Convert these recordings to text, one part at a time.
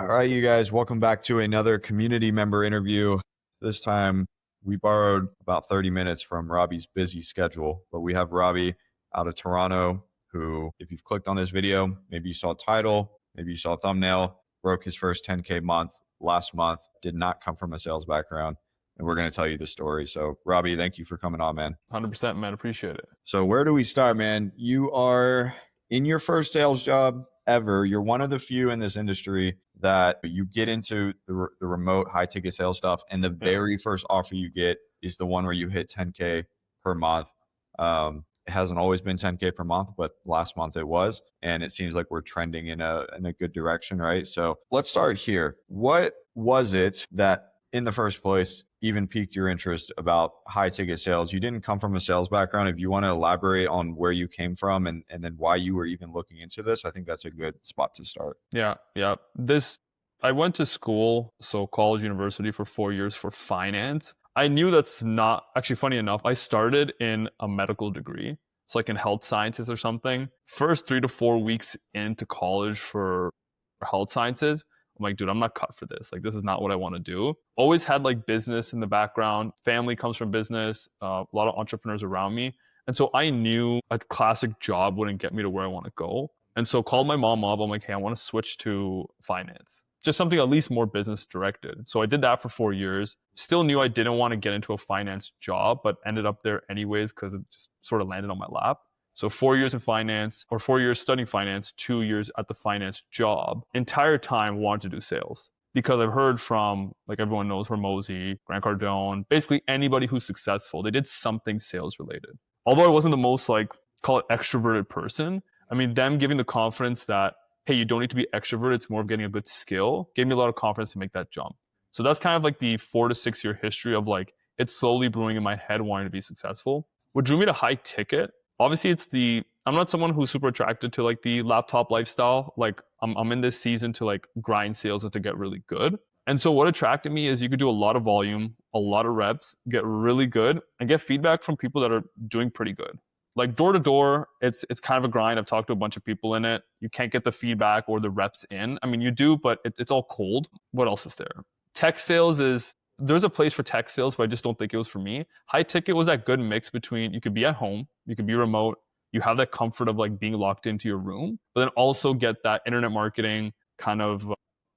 All right, you guys, welcome back to another community member interview. This time we borrowed about 30 minutes from Robbie's busy schedule, but we have Robbie out of Toronto who, if you've clicked on this video, maybe you saw a title, maybe you saw a thumbnail, broke his first 10K month last month, did not come from a sales background. And we're going to tell you the story. So Robbie, thank you for coming on, man. 100%, man. Appreciate it. So where do we start, man? You are in your first sales job ever. You're one of the few in this industry that you get into the remote high ticket sales stuff. And the very first offer you get is the one where you hit 10K per month. It hasn't always been 10K per month, but last month it was. And it seems like we're trending in a good direction, right? So let's start here. What was it that in the first place even piqued your interest about high ticket sales? You didn't come from a sales background. If you want to elaborate on where you came from and then why you were even looking into this, I think that's a good spot to start. Yeah. I went to school, so college, university for 4 years for finance. I knew that's not actually, funny enough, I started in a medical degree. So like in health sciences or something. First 3 to 4 weeks into college for health sciences, I'm like, dude, I'm not cut for this. Like, this is not what I want to do. Always had like business in the background. Family comes from business, a lot of entrepreneurs around me. And so I knew a classic job wouldn't get me to where I want to go. And so called my mom up. I'm like, hey, I want to switch to finance. Just something at least more business directed. So I did that for 4 years. Still knew I didn't want to get into a finance job, but ended up there anyways because it just sort of landed on my lap. So 4 years in finance, or 4 years studying finance, 2 years at the finance job. Entire time wanted to do sales because I've heard from, like everyone knows, Hormozy, Grant Cardone, basically anybody who's successful, they did something sales related. Although I wasn't the most call it extroverted person, I mean, them giving the confidence that, hey, you don't need to be extroverted, it's more of getting a good skill, gave me a lot of confidence to make that jump. So that's kind of like the 4 to 6 year history of like, it's slowly brewing in my head wanting to be successful. What drew me to high ticket, obviously I'm not someone who's super attracted to like the laptop lifestyle. Like I'm in this season to like grind sales and to get really good. And so what attracted me is you could do a lot of volume, a lot of reps, get really good and get feedback from people that are doing pretty good. Like door to door, it's kind of a grind. I've talked to a bunch of people in it. You can't get the feedback or the reps in. I mean, you do, but it's all cold. What else is there? Tech sales there's a place for tech sales, but I just don't think it was for me. High ticket was that good mix between you could be at home, you could be remote, you have that comfort of like being locked into your room, but then also get that internet marketing kind of,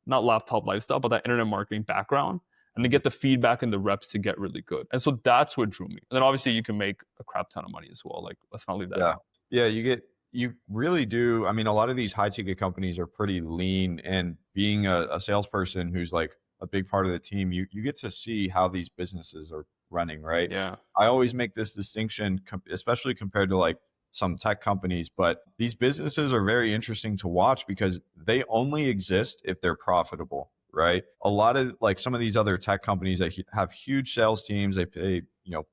not laptop lifestyle, but that internet marketing background. And to get the feedback and the reps to get really good. And so that's what drew me. And then obviously you can make a crap ton of money as well. Like, let's not leave that out. Yeah, you really do. I mean, a lot of these high ticket companies are pretty lean, and being a salesperson who's like a big part of the team, you get to see how these businesses are running, right? Yeah. I always make this distinction, especially compared to like some tech companies, but these businesses are very interesting to watch because they only exist if they're profitable. Right. A lot of like some of these other tech companies that have huge sales teams, they pay,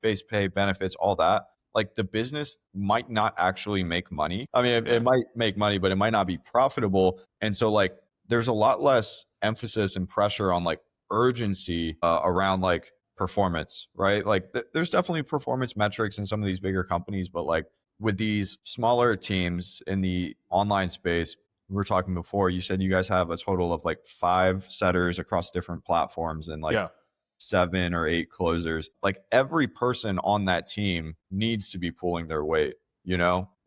base pay, benefits, all that. Like the business might not actually make money. I mean, it might make money, but it might not be profitable. And so like there's a lot less emphasis and pressure on like urgency around like performance, right? Like there's definitely performance metrics in some of these bigger companies, but like with these smaller teams in the online space, we were talking before, you said you guys have a total of like 5 setters across different platforms and like 7 or 8 closers. Like every person on that team needs to be pulling their weight,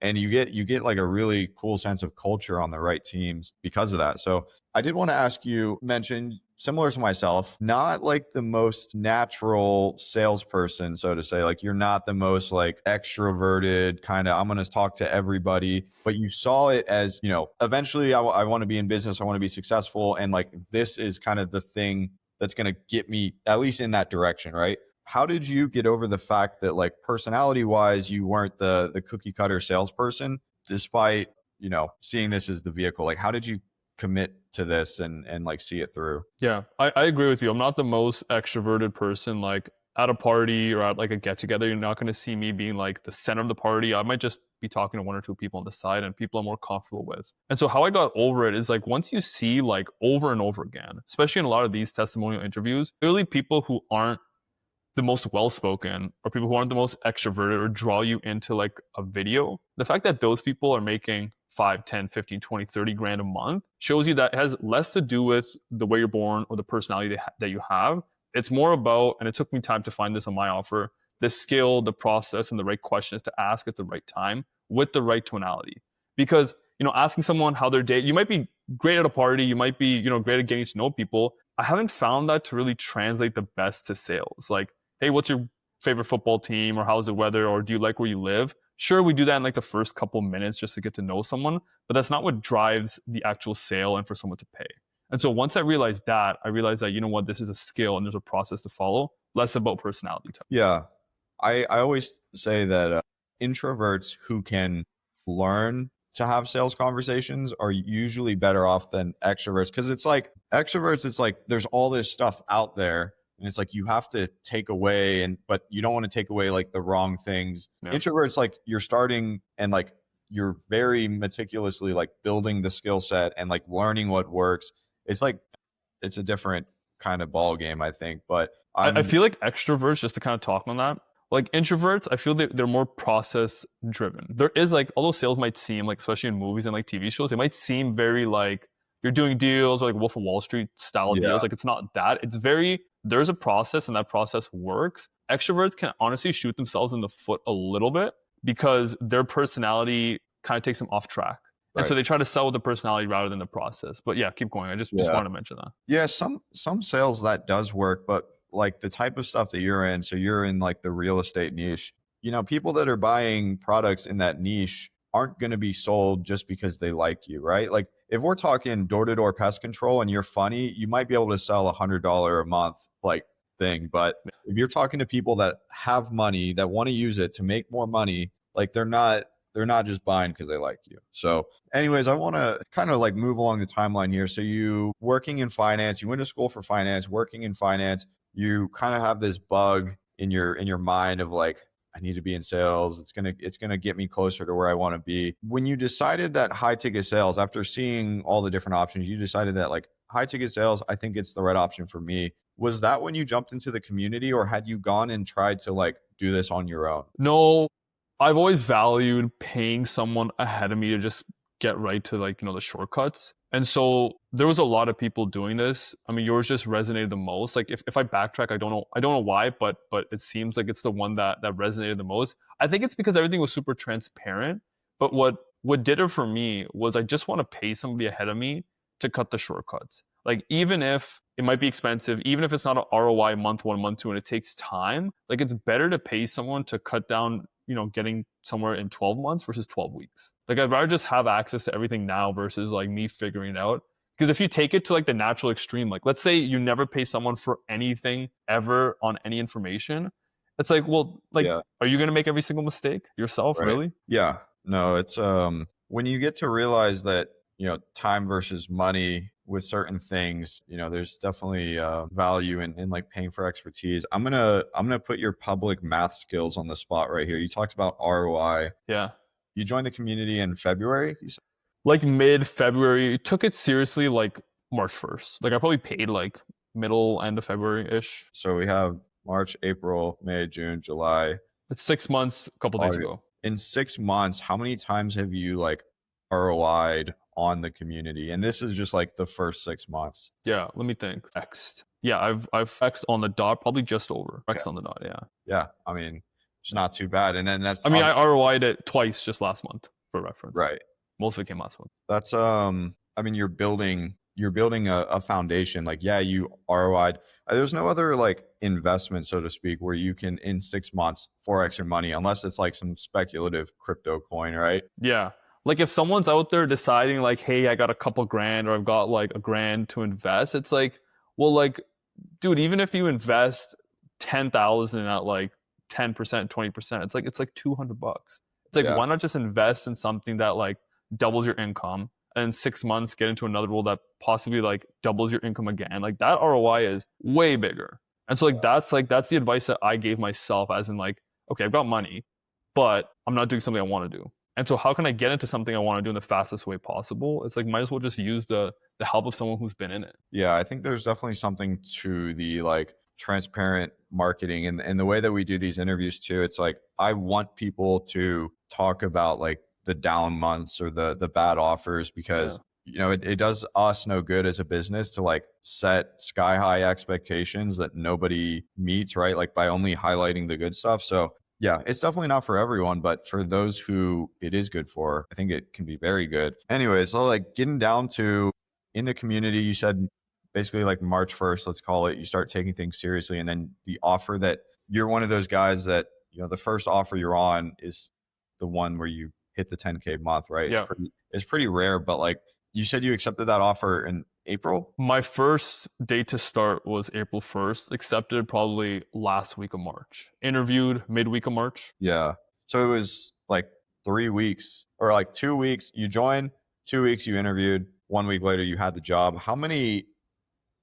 and you get like a really cool sense of culture on the right teams because of that. So I did want to ask you, mentioned similar to myself, not like the most natural salesperson, so to say. Like you're not the most like extroverted kind of, I'm going to talk to everybody, but you saw it as, eventually I want to be in business. I want to be successful. And like, this is kind of the thing that's going to get me at least in that direction. Right. How did you get over the fact that like personality wise, you weren't the cookie cutter salesperson despite, seeing this as the vehicle? Like, how did you commit to this and like see it through? Yeah, I agree with you. I'm not the most extroverted person. Like at a party or at like a get together, you're not going to see me being like the center of the party. I might just be talking to 1 or 2 people on the side and people I'm more comfortable with. And so how I got over it is like once you see like over and over again, especially in a lot of these testimonial interviews, really people who aren't the most well-spoken or people who aren't the most extroverted or draw you into like a video, the fact that those people are making 5, 10, 15, 20, 30 grand a month shows you that it has less to do with the way you're born or the personality that you have. It's more about, and it took me time to find this on my offer, the skill, the process, and the right questions to ask at the right time with the right tonality. Because, asking someone how their day, you might be great at a party, you might be, great at getting to know people. I haven't found that to really translate the best to sales. Like, hey, what's your favorite football team, or how's the weather, or do you like where you live? Sure, we do that in like the first couple minutes just to get to know someone, but that's not what drives the actual sale and for someone to pay. And so once I realized that, you know what, this is a skill and there's a process to follow, less about personality type. Yeah. I always say that introverts who can learn to have sales conversations are usually better off than extroverts, because it's like extroverts, it's like there's all this stuff out there and it's like you have to take away, and but you don't want to take away like the wrong things. Yeah. Introverts, like you're starting and like you're very meticulously like building the skill set and like learning what works. It's like it's a different kind of ball game, I think. But I feel like extroverts, just to kind of talk on that, like introverts, I feel they're more process driven. There is like, although sales might seem like, especially in movies and like TV shows, it might seem very like you're doing deals or like Wolf of Wall Street style Yeah. deals. Like it's not that. It's very, there's a process and that process works. Extroverts can honestly shoot themselves in the foot a little bit because their personality kind of takes them off track. And Right. so they try to sell with the personality rather than the process. But yeah, keep going. I just Yeah. wanted to mention that. Yeah, some sales that does work, but like the type of stuff that you're in, so you're in like the real estate niche. People that are buying products in that niche aren't going to be sold just because they like you, right? Like if we're talking door-to-door pest control and you're funny, you might be able to sell $100 a month like thing, but if you're talking to people that have money that want to use it to make more money, like they're not just buying because they like you. So anyways, I want to kind of like move along the timeline here. So you working in finance, you went to school for finance, working in finance, you kind of have this bug in your mind of like, I need to be in sales. It's gonna get me closer to where I want to be. When you decided that high ticket sales, after seeing all the different options, you decided that like high ticket sales, I think it's the right option for me. Was that when you jumped into the community, or had you gone and tried to like do this on your own? No, I've always valued paying someone ahead of me to just get right to like, the shortcuts. And so there was a lot of people doing this. I mean, yours just resonated the most. Like if I backtrack, I don't know why, but it seems like it's the one that resonated the most. I think it's because everything was super transparent. But what did it for me was I just want to pay somebody ahead of me to cut the shortcuts. Like even if it might be expensive, even if it's not an ROI month one, month two, and it takes time, like it's better to pay someone to cut down, getting somewhere in 12 months versus 12 weeks. Like I'd rather just have access to everything now versus like me figuring it out. Because if you take it to like the natural extreme, like let's say you never pay someone for anything ever on any information, it's like, well, like, Yeah. are you going to make every single mistake yourself, Right. really? Yeah. No, it's when you get to realize that, time versus money with certain things, there's definitely value in like paying for expertise. I'm gonna put your public math skills on the spot right here. You talked about ROI. Yeah. You joined the community in February, you said? Like mid February, took it seriously like March 1st. Like I probably paid like middle end of February ish. So we have March, April, May, June, July, It's 6 months, a couple days August. ago. In 6 months, how many times have you like ROI'd on the community? And this is just like the first 6 months. Yeah, let me think. Xed. Yeah, I've Xed on the dot, probably just over. Okay. Xed on the dot, yeah. Yeah, I mean, it's not too bad. And then that's I mean, I ROI'd it twice just last month for reference. right. Most of it came last month. That's I mean, you're building a foundation. Like, yeah, you ROI'd. There's no other like investment, so to speak, where you can in 6 months forex your money, unless it's like some speculative crypto coin, right? Yeah. Like if someone's out there deciding like, hey, I got a couple grand or I've got like a grand to invest, it's like, well, like, dude, even if you invest 10,000 at like 10%, 20%, it's like $200. It's like, Yeah. why not just invest in something that like doubles your income, and in 6 months get into another role that possibly like doubles your income again? Like that ROI is way bigger. And so that's the advice that I gave myself, as in like, okay, I've got money, but I'm not doing something I want to do. And so how can I get into something I want to do in the fastest way possible? It's like, might as well just use the help of someone who's been in it. Yeah, I think there's definitely something to the like transparent marketing and the way that we do these interviews too. It's like I want people to talk about like the down months or the bad offers, Yeah. because it does us no good as a business to like set sky high expectations that nobody meets, right? Like by only highlighting the good stuff. So yeah, it's definitely not for everyone, but for those who it is good for, I think it can be very good. Anyway, so like getting down to in the community, you said basically like March 1st, let's call it, you start taking things seriously. And then the offer that you're one of those guys that, the first offer you're on is the one where you hit the 10K month, right? Yeah. It's pretty rare, but like you said you accepted that offer in April? My first date to start was April 1st, accepted probably last week of March. Interviewed midweek of March. Yeah. So it was like 3 weeks or like 2 weeks. You joined, 2 weeks you interviewed, 1 week later you had the job. How many,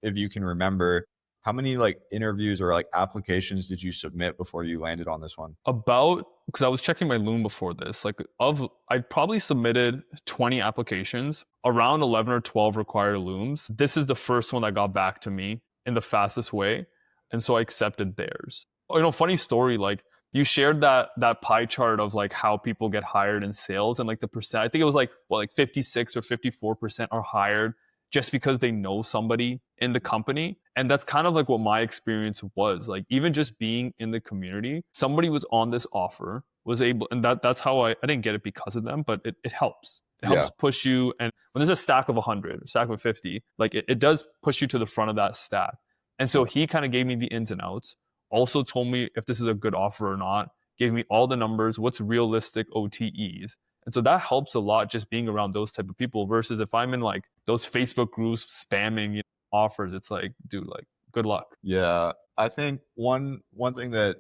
if you can remember, how many like interviews or like applications did you submit before you landed on this one? About, because I was checking my Loom before this, like I probably submitted 20 applications, around 11 or 12 required Looms. This is the first one that got back to me in the fastest way. And so I accepted theirs. Funny story, like you shared that pie chart of like how people get hired in sales and like the percent. I think it was like 56 or 54% are hired just because they know somebody in the company. And that's kind of like what my experience was. Like even just being in the community, somebody was on this offer, was able, and that's how I didn't get it because of them, but it helps. It Yeah. helps push you. And when there's a stack of 100, a stack of 50, like it does push you to the front of that stack. And so he kind of gave me the ins and outs, also told me if this is a good offer or not, gave me all the numbers, what's realistic OTEs. And so that helps a lot, just being around those type of people, versus if I'm in like those Facebook groups spamming offers, it's like, dude, like good luck. Yeah. I think one thing that,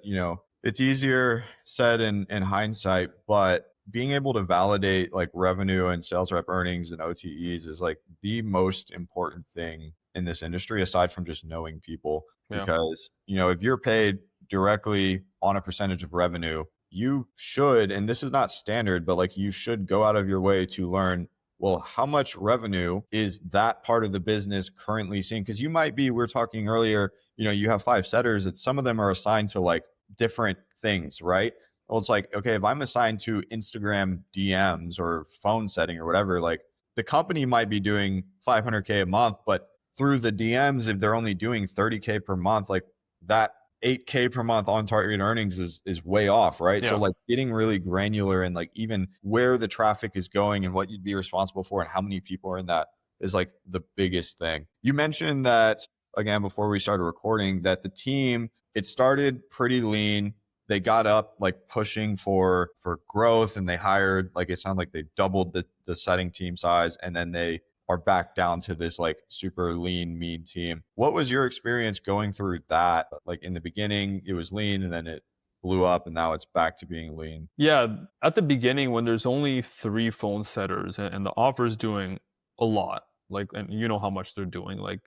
it's easier said in hindsight, but being able to validate like revenue and sales rep earnings and OTEs is like the most important thing in this industry, aside from just knowing people. Yeah. Because, if you're paid directly on a percentage of revenue, you should, and this is not standard, but like you should go out of your way to learn, well, how much revenue is that part of the business currently seeing? Because you might be, we were talking earlier, you have 5 setters that some of them are assigned to like different things, right? Well, it's like, okay, if I'm assigned to Instagram DMs or phone setting or whatever, like the company might be doing 500K a month, but through the DMs, if they're only doing 30K per month, like that 8K per month on target earnings is way off, right? Yeah. So like getting really granular and like even where the traffic is going and what you'd be responsible for and how many people are in that is like the biggest thing. You mentioned that again before we started recording that the team, it started pretty lean. They got up like pushing for growth, and they hired, like it sounded like they doubled the setting team size, and then they are back down to this like super lean, mean team. What was your experience going through that? Like in the beginning, it was lean and then it blew up and now it's back to being lean. Yeah. At the beginning, when there's only 3 phone setters and the offer's doing a lot, like, and you know how much they're doing, like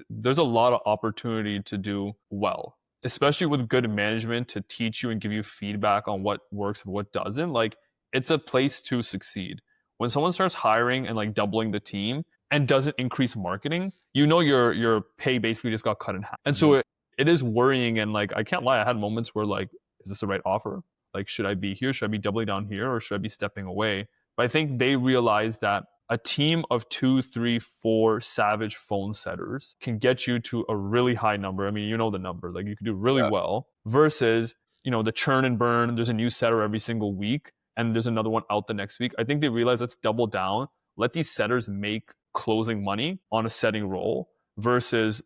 there's a lot of opportunity to do well, especially with good management to teach you and give you feedback on what works and what doesn't. Like it's a place to succeed. When someone starts hiring and like doubling the team and doesn't increase marketing, your pay basically just got cut in half. And so it is worrying. And like I can't lie, I had moments where like, is this the right offer? Like, should I be here? Should I be doubling down here, or should I be stepping away? But I think they realize that a team of 2, 3, 4 savage phone setters can get you to a really high number. I mean, you know the number, like you could do really well, versus, the churn and burn. There's a new setter every single week and there's another one out the next week. I think they realize, let's double down. Let these setters make closing money on a setting role versus,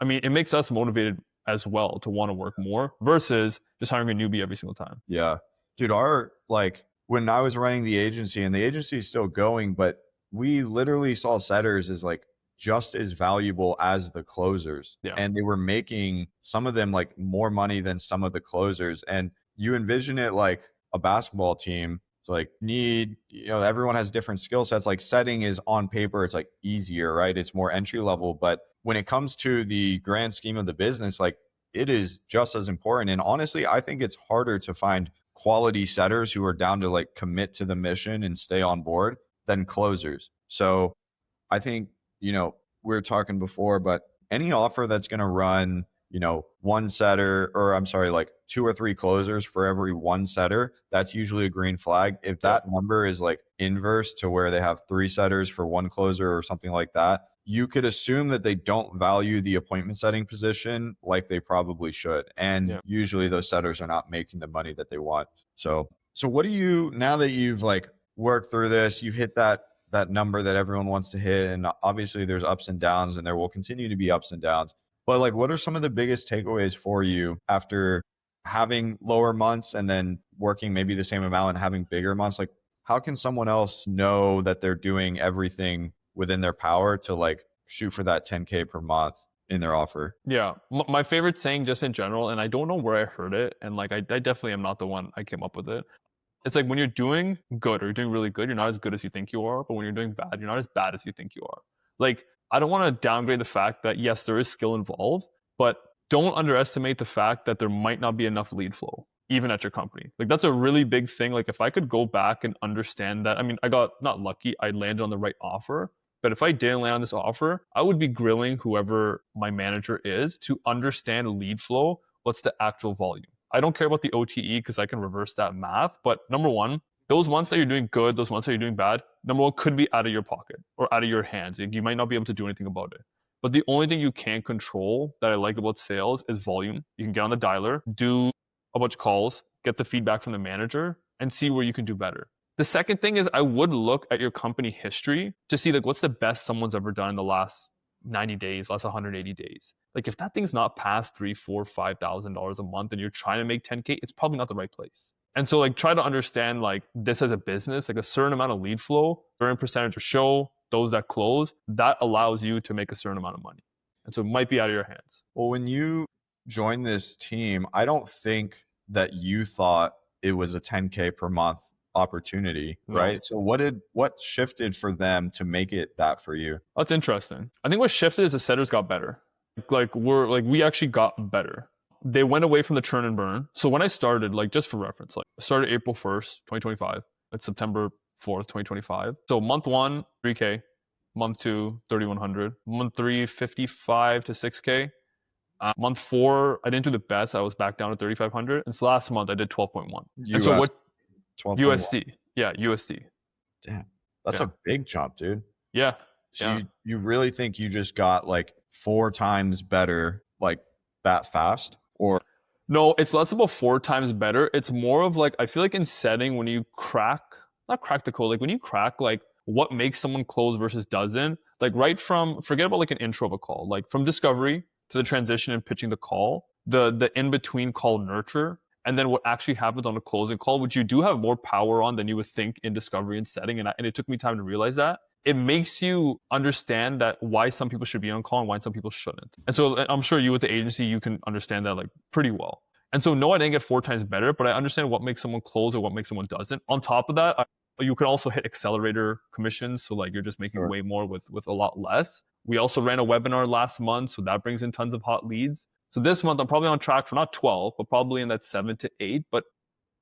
I mean, it makes us motivated as well to want to work more versus just hiring a newbie every single time. Yeah. Dude, when I was running the agency, and the agency is still going, but we literally saw setters as like just as valuable as the closers. Yeah. And they were making some of them like more money than some of the closers. And you envision it like a basketball team. It's like everyone has different skill sets. Like setting is on paper, it's like easier, right? It's more entry level. But when it comes to the grand scheme of the business, like it is just as important. And honestly, I think it's harder to find quality setters who are down to like commit to the mission and stay on board than closers. So I think, we were talking before, but any offer that's going to run, one setter, or I'm sorry, like 2 or 3 closers for every one setter, that's usually a green flag. If that number is like inverse to where they have 3 setters for 1 closer or something like that, you could assume that they don't value the appointment setting position like they probably should. And Yeah. usually those setters are not making the money that they want. So what do you, now that you've like worked through this, you've hit that number that everyone wants to hit, and obviously there's ups and downs and there will continue to be ups and downs. But like, what are some of the biggest takeaways for you after having lower months and then working maybe the same amount and having bigger months? Like, how can someone else know that they're doing everything within their power to like shoot for that 10K per month in their offer? Yeah. My favorite saying just in general, and I don't know where I heard it, and like I definitely am not the one I came up with it. It's like when you're doing good or you're doing really good, you're not as good as you think you are. But when you're doing bad, you're not as bad as you think you are. Like, I don't want to downgrade the fact that yes, there is skill involved, but don't underestimate the fact that there might not be enough lead flow, even at your company. Like, that's a really big thing. Like, if I could go back and understand that, I mean, I got not lucky, I landed on the right offer. But if I didn't land on this offer, I would be grilling whoever my manager is to understand lead flow. What's the actual volume? I don't care about the OTE because I can reverse that math. But number one, those months that you're doing good, those months that you're doing bad, number one could be out of your pocket or out of your hands. Like, you might not be able to do anything about it. But the only thing you can control that I like about sales is volume. You can get on the dialer, do a bunch of calls, get the feedback from the manager, and see where you can do better. The second thing is I would look at your company history to see like what's the best someone's ever done in the last 90 days, last 180 days. Like, if that thing's not past $3,000, $4,000, $5,000 a month and you're trying to make 10K, it's probably not the right place. And so like try to understand like this as a business, like a certain amount of lead flow, certain percentage of show, those that close, that allows you to make a certain amount of money. And so it might be out of your hands. Well, when you joined this team, I don't think that you thought it was a 10K per month opportunity, No. right? So what shifted for them to make it that for you? That's interesting. I think what shifted is the setters got better. We actually got better. They went away from the churn and burn. So when I started, like just for reference, like I started April 1st, 2025. It's September 4th, 2025. So month 1, 3K. Month 2, 3,100. Month 3, 55 to 6K. Month 4, I didn't do the best. I was back down to 3,500. And so last month I did 12.1. And so what? 12.1. USD. Yeah, USD. Damn. That's Yeah. a big jump, dude. Yeah. So Yeah. you really think you just got like 4 times better like that fast? Or No, it's less about 4 times better. It's more of like, I feel like in setting, when you not crack the code, like when you crack like what makes someone close versus doesn't, like right from, forget about like an intro of a call, like from discovery to the transition and pitching the call, the in-between call nurture, and then what actually happens on a closing call, which you do have more power on than you would think in discovery and setting. And it took me time to realize that. It makes you understand that why some people should be on call and why some people shouldn't. And so I'm sure you with the agency, you can understand that like pretty well. And so no, I didn't get 4 times better, but I understand what makes someone close or what makes someone doesn't. On top of that, you can also hit accelerator commissions. So like you're just making way more with a lot less. We also ran a webinar last month, so that brings in tons of hot leads. So this month I'm probably on track for not 12, but probably in that 7 to 8, but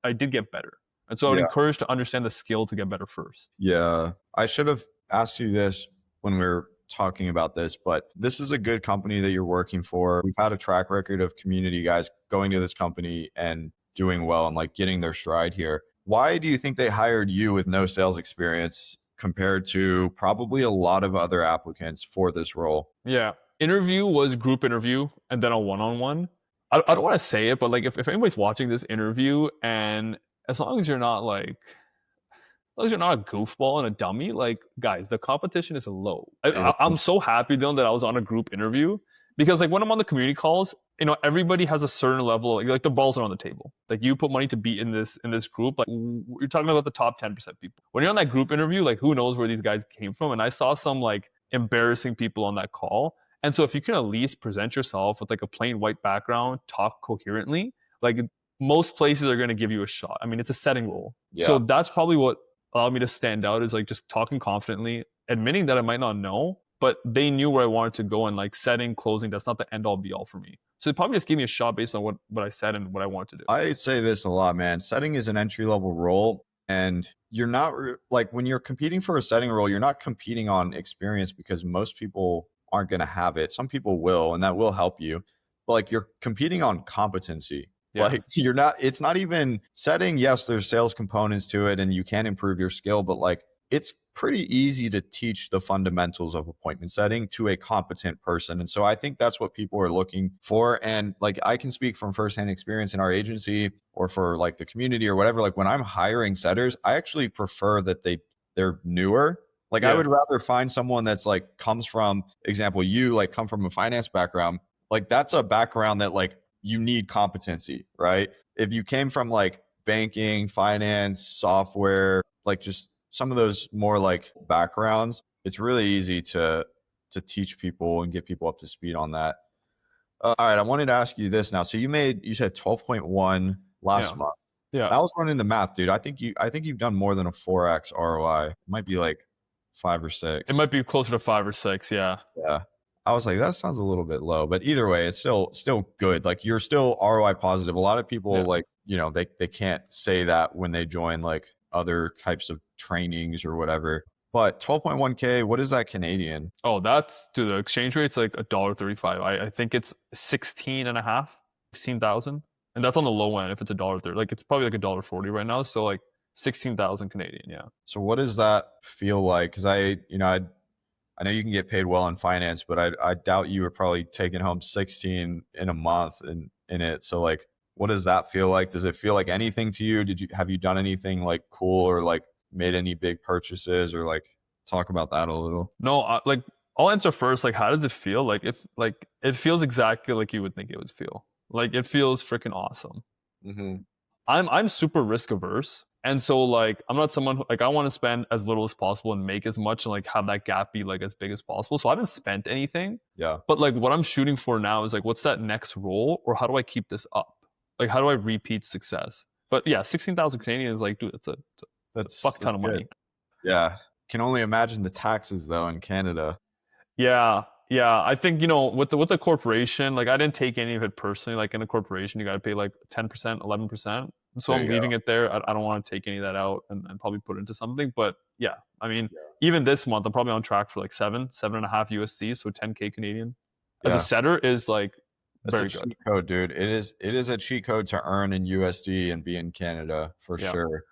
I did get better. And so I would encourage to understand the skill to get better first. Yeah. I should have asked you this when we were talking about this, but this is a good company that you're working for. We've had a track record of community guys going to this company and doing well and like getting their stride here. Why do you think they hired you with no sales experience compared to probably a lot of other applicants for this role? Yeah. Interview was group interview and then a one-on-one. I don't want to say it, but like if anybody's watching this interview, and as long as you're not like, as long as you're not a goofball and a dummy, like guys, the competition is low. I'm so happy Dylan that I was on a group interview, because like when I'm on the community calls, you know, everybody has a certain level, like the balls are on the table. Like you put money to be in this group, like you're talking about the top 10% people. When you're on that group interview, like who knows where these guys came from? And I saw some like embarrassing people on that call. And so if you can at least present yourself with like a plain white background, talk coherently, like most places are going to give you a shot. I mean, it's a setting role. Yeah. So that's probably what allowed me to stand out, is like just talking confidently, admitting that I might not know, but they knew where I wanted to go, and like setting, closing, that's not the end all be all for me. So they probably just gave me a shot based on what I said and what I wanted to do. I say this a lot, man. Setting is an entry level role, and you're not like when you're competing for a setting role, you're not competing on experience because most people aren't going to have it. Some people will, and that will help you. But like you're competing on competency. Yeah. Like you're not, it's not even setting. Yes, there's sales components to it and you can improve your skill, but like it's pretty easy to teach the fundamentals of appointment setting to a competent person. And so I think that's what people are looking for. And like I can speak from firsthand experience in our agency or for like the community or whatever. Like when I'm hiring setters, I actually prefer that they're newer. Like I Yeah. would rather find someone that's like comes from, example, you like come from a finance background. Like that's a background that like you need competency, right? If you came from like banking, finance, software, like just some of those more like backgrounds, it's really easy to teach people and get people up to speed on that. All right, I wanted to ask you this now. So you said 12.1 last Yeah. month. Yeah. I was running the math, dude. I think you've done more than a 4x ROI. It might be like 5 or It 6. might be closer to 5 or 6. Yeah. Yeah. I was like, that sounds a little bit low, but either way, it's still good. Like you're still ROI positive. A lot of people Yeah. like, they can't say that when they join like other types of trainings or whatever. But 12.1K, what is that Canadian? Oh, that's dude, the exchange rate's like $1.35. I think it's 16 and a half, 16,000. And that's on the low end if it's $1.30. Like it's probably like $1.40 right now. So like 16,000 Canadian, yeah. So what does that feel like? Because I know you can get paid well in finance, but I doubt you were probably taking home 16 in a month in it. So like, what does that feel like? Does it feel like anything to you? Have you done anything like cool or like made any big purchases or like talk about that a little? No, like I'll answer first. Like, how does it feel? Like it's like it feels exactly like you would think it would feel. Like it feels freaking awesome. Mm-hmm. I'm super risk averse. And so like I'm not someone who like I want to spend as little as possible and make as much and like have that gap be like as big as possible. So I haven't spent anything. Yeah. But like what I'm shooting for now is like what's that next role or how do I keep this up? Like how do I repeat success? But yeah, 16,000 Canadian is like, dude, it's a fuck ton That's of good. money. Yeah. Can only imagine the taxes though in Canada. Yeah, yeah. I think with the corporation, like I didn't take any of it personally. Like in a corporation, you got to pay like 10%, 11%. So There I'm you go. leaving it there. I don't want to take any of that out and probably put it into something. But yeah, I mean, Yeah. even this month, I'm probably on track for like 7.5 USD, so 10K Canadian. As a Yeah. setter is like That's a very good. cheat code, dude. It is a cheat code to earn in USD and be in Canada for Yeah, sure.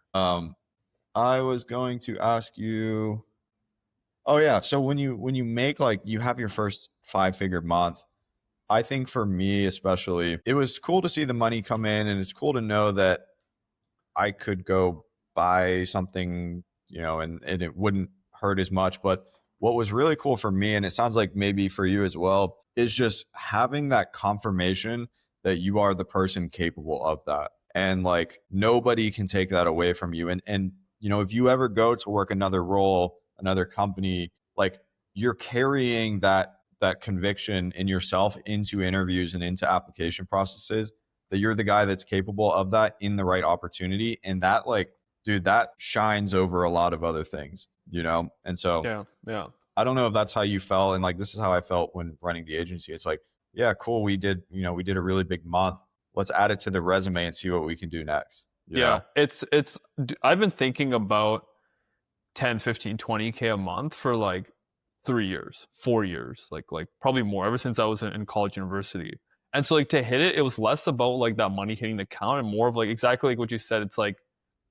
I was going to ask you, oh yeah, so when you make like you have your first 5-figure month, I think for me especially, it was cool to see the money come in and it's cool to know that I could go buy something, and it wouldn't hurt as much. But what was really cool for me, and it sounds like maybe for you as well, is just having that confirmation that you are the person capable of that. And like nobody can take that away from you. And if you ever go to work another role, another company, like you're carrying that conviction in yourself into interviews and into application processes that you're the guy that's capable of that in the right opportunity. And that, like, dude, that shines over a lot of other things. And so yeah, yeah, I don't know if that's how you felt. And like, this is how I felt when running the agency. It's like, yeah, cool. We did a really big month. Let's add it to the resume and see what we can do next, you yeah. know? It's. I've been thinking about 10, 15, 20K a month for like 3 years, 4 years, like probably more ever since I was in college university. And so like to hit it, it was less about like that money hitting the account and more of like exactly like what you said. It's like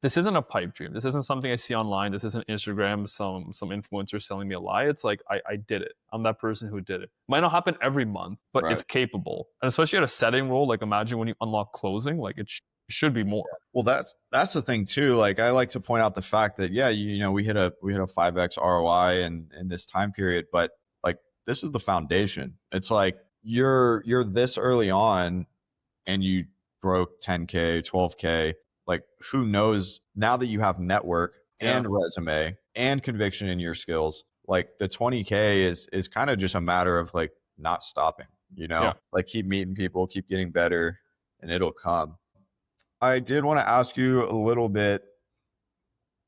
this isn't a pipe dream. This isn't something I see online. This isn't Instagram, some influencer selling me a lie. It's like I did it. I'm that person who did it. Might not happen every month, but Right. it's capable. And especially at a setting role, like imagine when you unlock closing, like it should be more. Well, that's the thing too. Like I like to point out the fact that yeah, we hit a 5x ROI in this time period, but like this is the foundation. It's like you're this early on and you broke 10K, 12K. Like who knows now that you have network Yeah, and resume and conviction in your skills, like the 20K is kind of just a matter of like not stopping. yeah. Like keep meeting people, keep getting better and it'll come. I did want to ask you a little bit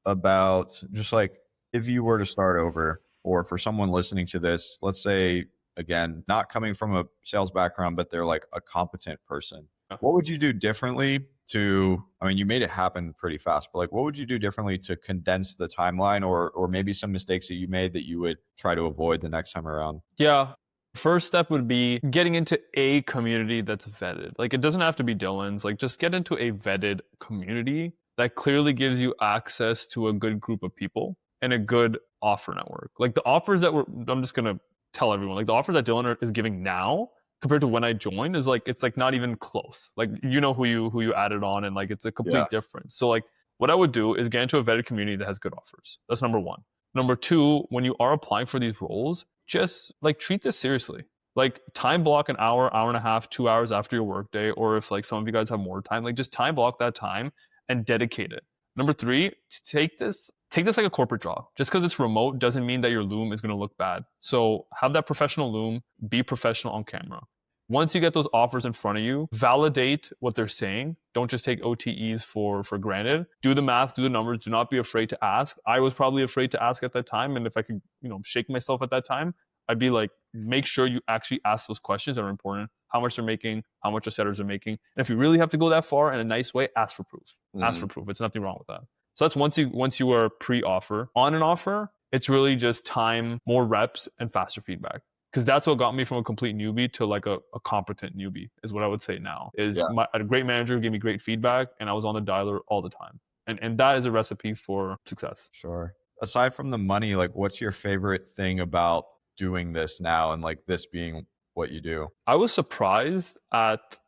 about just like if you were to start over, or for someone listening to this, let's say, again, not coming from a sales background, but they're like a competent person. What would you do differently I mean, you made it happen pretty fast, but like, what would you do differently to condense the timeline or maybe some mistakes that you made that you would try to avoid the next time around? Yeah. First step would be getting into a community that's vetted. Like it doesn't have to be Dylan's. Like just get into a vetted community that clearly gives you access to a good group of people. and a good offer network. Like the offers that I'm just gonna tell everyone, like the offers that Dylan is giving now compared to when I joined is like it's like not even close. Like you know who you added on, and like it's a Yeah. complete difference. So like what I would do is get into a vetted community that has good offers. That's number one. Number two, when you are applying for these roles, just like treat this seriously. Like take block an hour, hour and a half, 2 hours after your workday, or if like some of you guys have more time, like just time block that time and dedicate it. Number three, take this like a corporate job. Just because it's remote doesn't mean that your loom is going to look bad. So have that professional loom, be professional on camera. Once you get those offers in front of you, validate what they're saying. Don't just take OTEs for granted. Do the math, do the numbers. Do not be afraid to ask. I was probably afraid to ask at that time, and if I could, shake myself at that time, I'd be like, make sure you actually ask those questions that are important. How much they're making, how much the setters are making. And if you really have to go that far in a nice way, ask for proof. Ask for proof. It's nothing wrong with that. So that's once you are pre-offer. On an offer, it's really just time, more reps, and faster feedback. Because that's what got me from a complete newbie to like a competent newbie is what I would say now. Is Yeah. a great manager gave me great feedback, and I was on the dialer all the time. And that is a recipe for success. Sure. Aside from the money, like what's your favorite thing about doing this now and like this being what you do? I was surprised at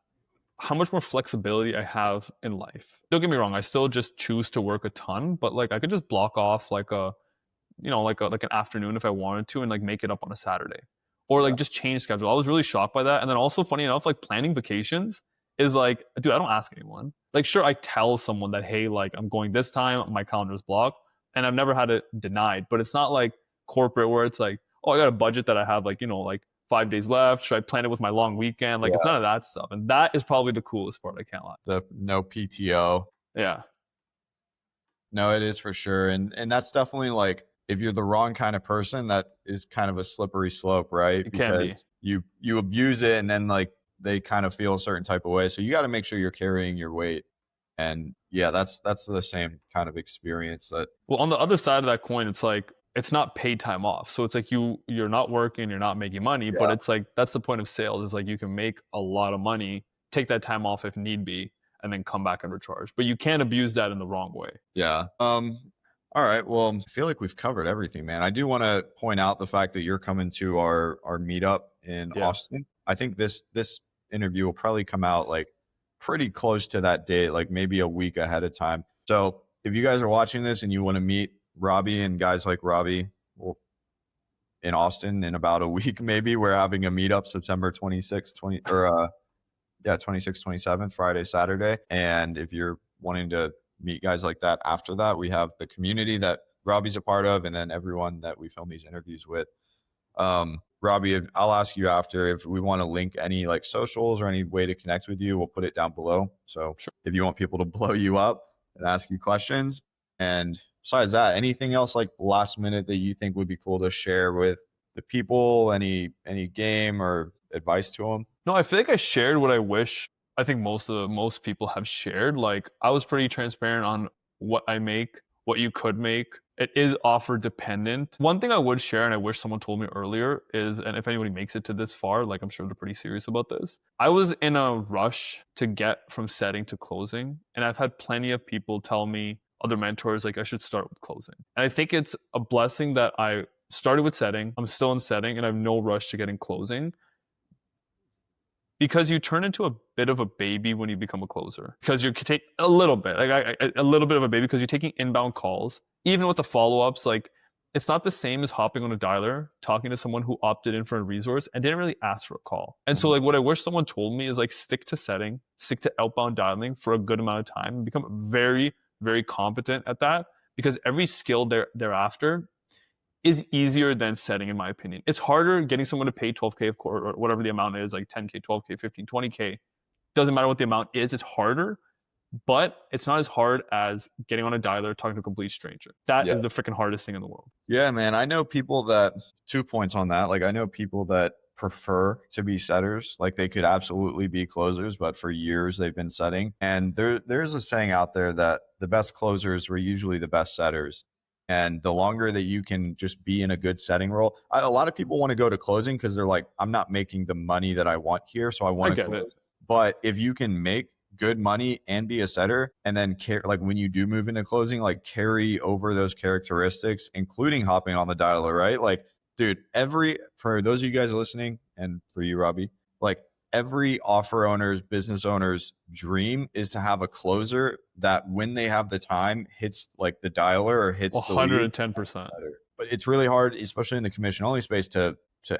how much more flexibility I have in life. Don't get me wrong, I still just choose to work a ton, but like I could just block off like like an afternoon if I wanted to and like make it up on a Saturday. Or like just change schedule. I was really shocked by that. And then also funny enough, like planning vacations is like, dude, I don't ask anyone. Like sure, I tell someone that, hey, like I'm going this time, my calendar's blocked, and I've never had it denied. But it's not like corporate where it's like, oh, I got a budget that I have like, like 5 days left. Should I plan it with my long weekend? Like it's Yeah. none of that stuff. And that is probably the coolest part, I can't lie. The no PTO. Yeah. No, it is for sure. And that's definitely like if you're the wrong kind of person, that is kind of a slippery slope, right? It can be. Because you abuse it and then like they kind of feel a certain type of way. So you got to make sure you're carrying your weight. And yeah, that's the same kind of experience that Well, on the other side of that coin, it's like it's not paid time off. So it's like you're not working, you're not making money, but it's like that's the point of sales. Is like you can make a lot of money, take that time off if need be, and then come back and recharge. But you can't abuse that in the wrong way. Yeah. All right. Well, I feel like we've covered everything, man. I do want to point out the fact that you're coming to our meetup in Austin. I think this interview will probably come out like pretty close to that date, like maybe a week ahead of time. So if you guys are watching this and you want to meet Robbie and guys like Robbie in Austin in about a week, maybe we're having a meetup September 26th, 26th, 27th, Friday, Saturday. And if you're wanting to meet guys like that after that, we have the community that Robbie's a part of and then everyone that we film these interviews with. Robbie, I'll ask you after if we want to link any like socials or any way to connect with you, we'll put it down below. So if you want people to blow you up and ask you questions. And besides that, anything else like last minute that you think would be cool to share with the people, any game or advice to them? No, I feel like I shared what I wish I think most people have shared. Like I was pretty transparent on what I make, what you could make. It is offer dependent. One thing I would share, and I wish someone told me earlier, is, and if anybody makes it to this far, like I'm sure they're pretty serious about this. I was in a rush to get from setting to closing, and I've had plenty of people tell me, other mentors, like I should start with closing. And I think it's a blessing that I started with setting. I'm still in setting, and I have no rush to getting closing. Because you turn into a bit of a baby when you become a closer. Because you take a little bit, like a little bit of a baby, because you're taking inbound calls. Even with the follow-ups, like it's not the same as hopping on a dialer, talking to someone who opted in for a resource and didn't really ask for a call. And so like what I wish someone told me is like stick to setting, stick to outbound dialing for a good amount of time and become very, very competent at that. Because every skill thereafter is easier than setting, in my opinion. It's harder getting someone to pay 12K or whatever the amount is, like 10K, 12K, 15, 20K. Doesn't matter what the amount is, it's harder, but it's not as hard as getting on a dialer, talking to a complete stranger. That is the freaking hardest thing in the world. Yeah, man. I know people that, 2 points on that. Like I know people that prefer to be setters. Like they could absolutely be closers, but for years they've been setting. And there's a saying out there that the best closers were usually the best setters. And the longer that you can just be in a good setting role, a lot of people want to go to closing because they're like, I'm not making the money that I want here, so I want to close. But if you can make good money and be a setter, and then like when you do move into closing, like carry over those characteristics, including hopping on the dialer, right? Like, dude, for those of you guys listening, and for you, Robbie, like every offer owner's, business owner's dream is to have a closer that when they have the time hits like the dialer or hits the leads. 110%. But it's really hard, especially in the commission only space, to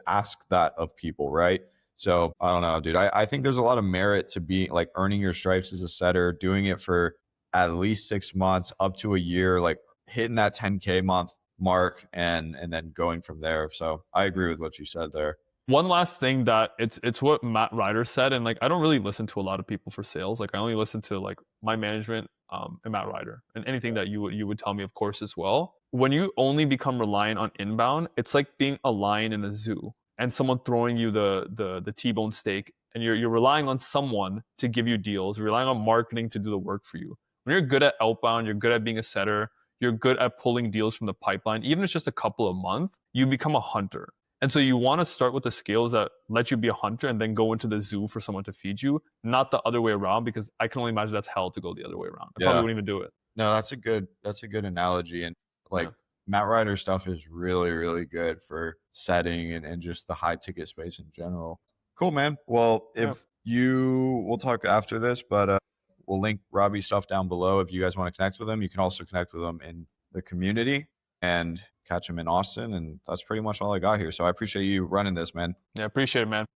ask that of people, right? So I don't know, dude. I think there's a lot of merit to be like earning your stripes as a setter, doing it for at least 6 months, up to a year, like hitting that 10K month mark, and then going from there. So I agree with what you said there. One last thing that it's what Matt Ryder said, and like I don't really listen to a lot of people for sales. Like I only listen to like my management and Matt Ryder, and anything that you would tell me, of course, as well. When you only become reliant on inbound, it's like being a lion in a zoo and someone throwing you the T-bone steak, and you're relying on someone to give you deals, you're relying on marketing to do the work for you. When you're good at outbound, you're good at being a setter, you're good at pulling deals from the pipeline, even if it's just a couple of months, you become a hunter. And so you want to start with the skills that let you be a hunter and then go into the zoo for someone to feed you, not the other way around, because I can only imagine that's hell to go the other way around. I probably Yeah. wouldn't even do it. No, that's a good analogy. And like Yeah. Matt Ryder stuff is really, really good for setting and just the high ticket space in general. Cool, man. Well, Yeah. we'll talk after this, but we'll link Robbie's stuff down below if you guys want to connect with him. You can also connect with him in the community and catch him in Austin. And that's pretty much all I got here. So I appreciate you running this, man. Yeah. Appreciate it, man.